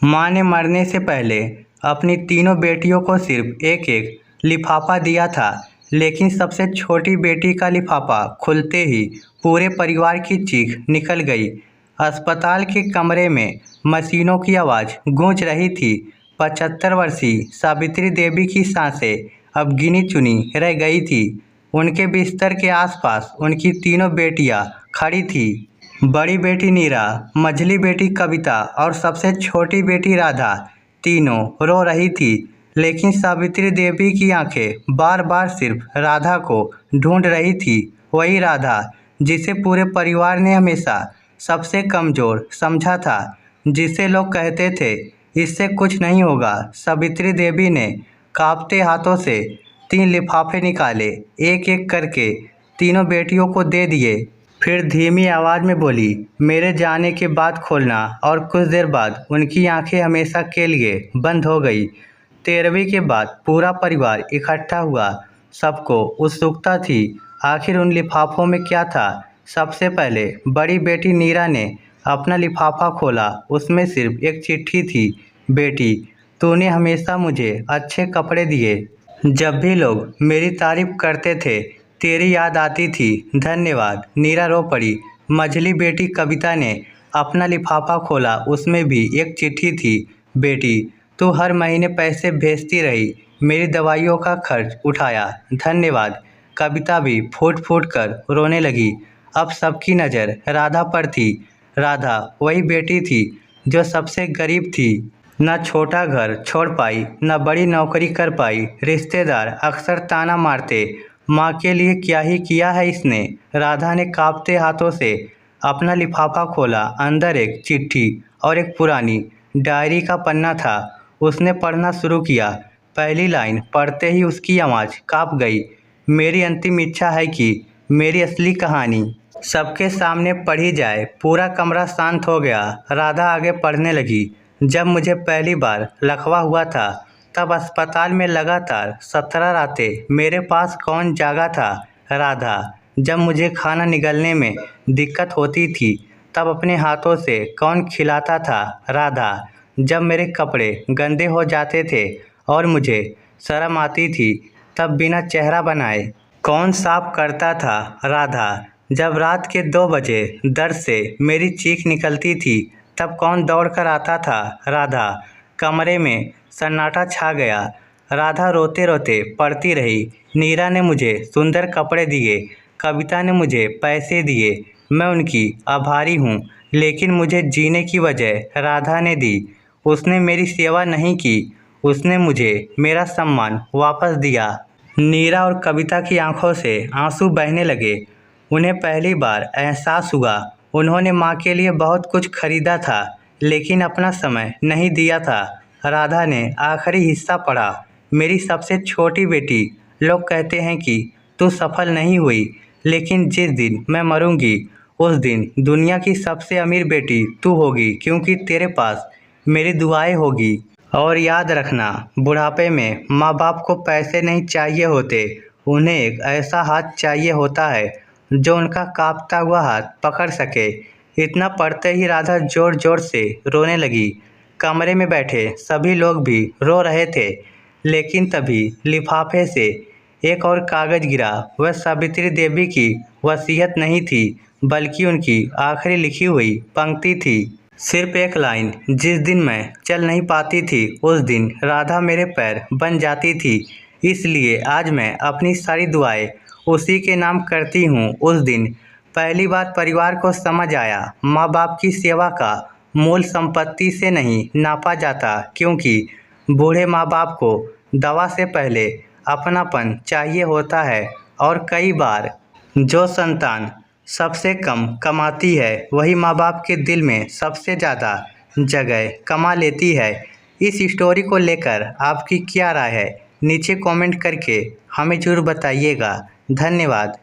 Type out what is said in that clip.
माँ ने मरने से पहले अपनी तीनों बेटियों को सिर्फ एक एक लिफाफा दिया था, लेकिन सबसे छोटी बेटी का लिफाफा खुलते ही पूरे परिवार की चीख निकल गई। अस्पताल के कमरे में मशीनों की आवाज़ गूंज रही थी। 75 वर्षीय सावित्री देवी की सांसें अब गिनी चुनी रह गई थी। उनके बिस्तर के आसपास उनकी तीनों बेटियां खड़ी थी। बड़ी बेटी नीरा, मझली बेटी कविता और सबसे छोटी बेटी राधा तीनों रो रही थी। लेकिन सावित्री देवी की आंखें बार बार सिर्फ राधा को ढूंढ रही थी। वही राधा जिसे पूरे परिवार ने हमेशा सबसे कमज़ोर समझा था, जिसे लोग कहते थे इससे कुछ नहीं होगा। सावित्री देवी ने कांपते हाथों से 3 लिफाफे निकाले, एक एक करके तीनों बेटियों को दे दिए। फिर धीमी आवाज़ में बोली, मेरे जाने के बाद खोलना। और कुछ देर बाद उनकी आंखें हमेशा के लिए बंद हो गई। 13वीं के बाद पूरा परिवार इकट्ठा हुआ। सबको उत्सुकता थी, आखिर उन लिफाफों में क्या था। सबसे पहले बड़ी बेटी नीरा ने अपना लिफाफा खोला। उसमें सिर्फ एक चिट्ठी थी। बेटी, तूने हमेशा मुझे अच्छे कपड़े दिए। जब भी लोग मेरी तारीफ करते थे तेरी याद आती थी। धन्यवाद। नीरा रो पड़ी। मझली बेटी कविता ने अपना लिफाफा खोला। उसमें भी एक चिट्ठी थी। बेटी, तू हर महीने पैसे भेजती रही, मेरी दवाइयों का खर्च उठाया। धन्यवाद। कविता भी फूट फूट कर रोने लगी। अब सबकी नज़र राधा पर थी। राधा वही बेटी थी जो सबसे गरीब थी। न छोटा घर छोड़ पाई, न बड़ी नौकरी कर पाई। रिश्तेदार अक्सर ताना मारते, माँ के लिए क्या ही किया है इसने। राधा ने कांपते हाथों से अपना लिफाफा खोला। अंदर एक चिट्ठी और एक पुरानी डायरी का पन्ना था। उसने पढ़ना शुरू किया। पहली लाइन पढ़ते ही उसकी आवाज़ कांप गई। मेरी अंतिम इच्छा है कि मेरी असली कहानी सबके सामने पढ़ी जाए। पूरा कमरा शांत हो गया। राधा आगे पढ़ने लगी। जब मुझे पहली बार लकवा हुआ था तब अस्पताल में लगातार 17 रातें मेरे पास कौन जागा था। राधा, जब मुझे खाना निगलने में दिक्कत होती थी तब अपने हाथों से कौन खिलाता था। राधा, जब मेरे कपड़े गंदे हो जाते थे और मुझे शर्म आती थी तब बिना चेहरा बनाए कौन साफ करता था। राधा, जब रात के 2 बजे दर्द से मेरी चीख निकलती थी तब कौन दौड़ कर आता था। राधा, कमरे में सन्नाटा छा गया। राधा रोते रोते पढ़ती रही। नीरा ने मुझे सुंदर कपड़े दिए, कविता ने मुझे पैसे दिए, मैं उनकी आभारी हूँ। लेकिन मुझे जीने की वजह राधा ने दी। उसने मेरी सेवा नहीं की, उसने मुझे मेरा सम्मान वापस दिया। नीरा और कविता की आंखों से आंसू बहने लगे। उन्हें पहली बार एहसास हुआ उन्होंने माँ के लिए बहुत कुछ खरीदा था, लेकिन अपना समय नहीं दिया था। राधा ने आखिरी हिस्सा पढ़ा। मेरी सबसे छोटी बेटी, लोग कहते हैं कि तू सफल नहीं हुई, लेकिन जिस दिन मैं मरूंगी उस दिन दुनिया की सबसे अमीर बेटी तू होगी, क्योंकि तेरे पास मेरी दुआएं होगी। और याद रखना, बुढ़ापे में माँ बाप को पैसे नहीं चाहिए होते, उन्हें एक ऐसा हाथ चाहिए होता है जो उनका कांपता हुआ हाथ पकड़ सके। इतना पढ़ते ही राधा जोर जोर से रोने लगी। कमरे में बैठे सभी लोग भी रो रहे थे। लेकिन तभी लिफाफे से एक और कागज़ गिरा। वह सावित्री देवी की वसीयत नहीं थी, बल्कि उनकी आखिरी लिखी हुई पंक्ति थी। सिर्फ एक लाइन, जिस दिन मैं चल नहीं पाती थी उस दिन राधा मेरे पैर बन जाती थी। इसलिए आज मैं अपनी सारी दुआएं उसी के नाम करती हूँ। उस दिन पहली बार परिवार को समझ आया, माँ बाप की सेवा का मूल संपत्ति से नहीं नापा जाता, क्योंकि बूढ़े माँ बाप को दवा से पहले अपनापन चाहिए होता है। और कई बार जो संतान सबसे कम कमाती है वही माँ बाप के दिल में सबसे ज़्यादा जगह कमा लेती है। इस स्टोरी को लेकर आपकी क्या राय है, नीचे कमेंट करके हमें ज़रूर बताइएगा। धन्यवाद।